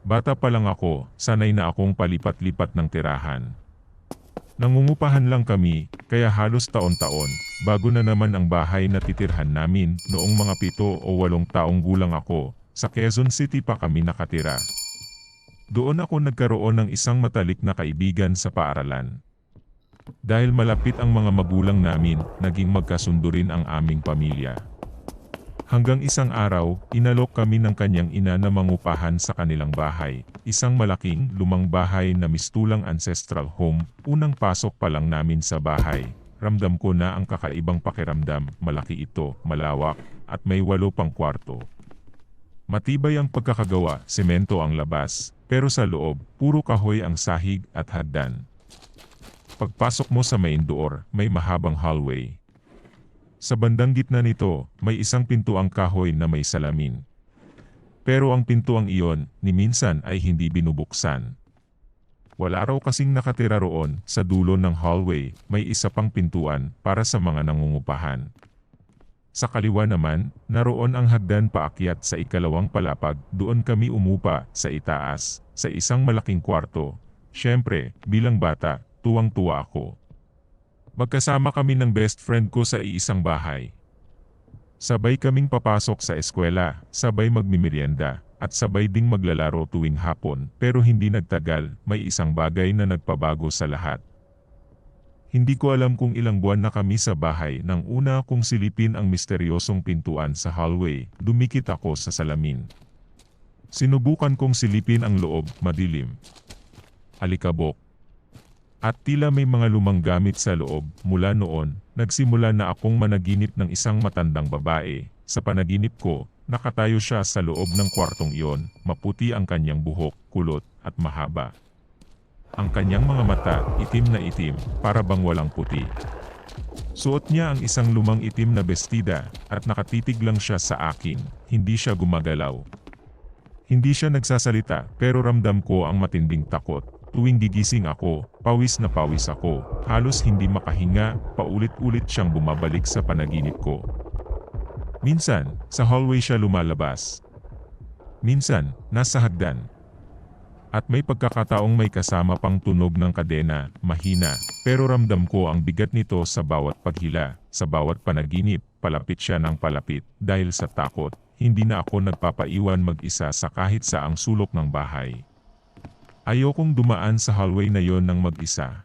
Bata pa lang ako, sanay na akong palipat-lipat ng tirahan. Nangungupahan lang kami, kaya halos taon-taon, bago na naman ang bahay na titirhan namin. Noong mga 7 o 8 taong gulang ako, sa Quezon City pa kami nakatira. Doon ako nagkaroon ng isang matalik na kaibigan sa paaralan. Dahil malapit ang mga magulang namin, naging magkasundo rin ang aming pamilya. Hanggang isang araw, inalok kami ng kanyang ina na mangupahan sa kanilang bahay. Isang malaking, lumang bahay na mistulang ancestral home. Unang pasok pa lang namin sa bahay, ramdam ko na ang kakaibang pakiramdam. Malaki ito, malawak, at may 8 pang kwarto. Matibay ang pagkakagawa, semento ang labas, pero sa loob, puro kahoy ang sahig at hagdan. Pagpasok mo sa main door, may mahabang hallway. Sa bandang gitna nito, may isang pintuang kahoy na may salamin. Pero ang pintuang iyon, ni minsan ay hindi binubuksan. Wala raw kasing nakatira roon. Sa dulo ng hallway, may isa pang pintuan para sa mga nangungupahan. Sa kaliwa naman, naroon ang hagdan paakyat sa ikalawang palapag. Doon kami umupa, sa itaas, sa isang malaking kwarto. Siyempre, bilang bata, tuwang-tuwa ako. Magkasama kami ng best friend ko sa iisang bahay. Sabay kaming papasok sa eskwela, sabay magmimerienda, at sabay ding maglalaro tuwing hapon. Pero hindi nagtagal, may isang bagay na nagpabago sa lahat. Hindi ko alam kung ilang buwan na kami sa bahay nang una kong silipin ang misteryosong pintuan sa hallway. Dumikit ako sa salamin. Sinubukan kong silipin ang loob, madilim. Alikabok. At tila may mga lumang gamit sa loob. Mula noon, nagsimula na akong managinip ng isang matandang babae. Sa panaginip ko, nakatayo siya sa loob ng kwartong iyon. Maputi ang kanyang buhok, kulot, at mahaba. Ang kanyang mga mata, itim na itim, para bang walang puti. Suot niya ang isang lumang itim na bestida, at nakatitig lang siya sa akin. Hindi siya gumagalaw. Hindi siya nagsasalita, pero ramdam ko ang matinding takot. Tuwing gigising ako, pawis na pawis ako, halos hindi makahinga, paulit-ulit siyang bumabalik sa panaginip ko. Minsan, sa hallway siya lumalabas. Minsan, nasa hagdan. At may pagkakataong may kasama pang tunog ng kadena, mahina, pero ramdam ko ang bigat nito sa bawat paghila, sa bawat panaginip. Palapit siya ng palapit. Dahil sa takot, hindi na ako nagpapaiwan mag-isa sa kahit saang sulok ng bahay. Ayokong dumaan sa hallway na yon ng mag-isa.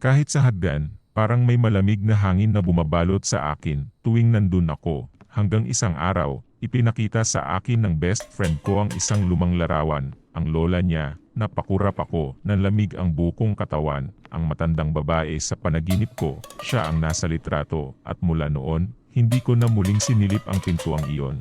Kahit sa hagdan, parang may malamig na hangin na bumabalot sa akin tuwing nandun ako. Hanggang isang araw, ipinakita sa akin ng best friend ko ang isang lumang larawan. Ang lola niya, napakurap ako, nanlamig ang bukong katawan. Ang matandang babae sa panaginip ko, siya ang nasa litrato. At mula noon, hindi ko na muling sinilip ang pintuang iyon.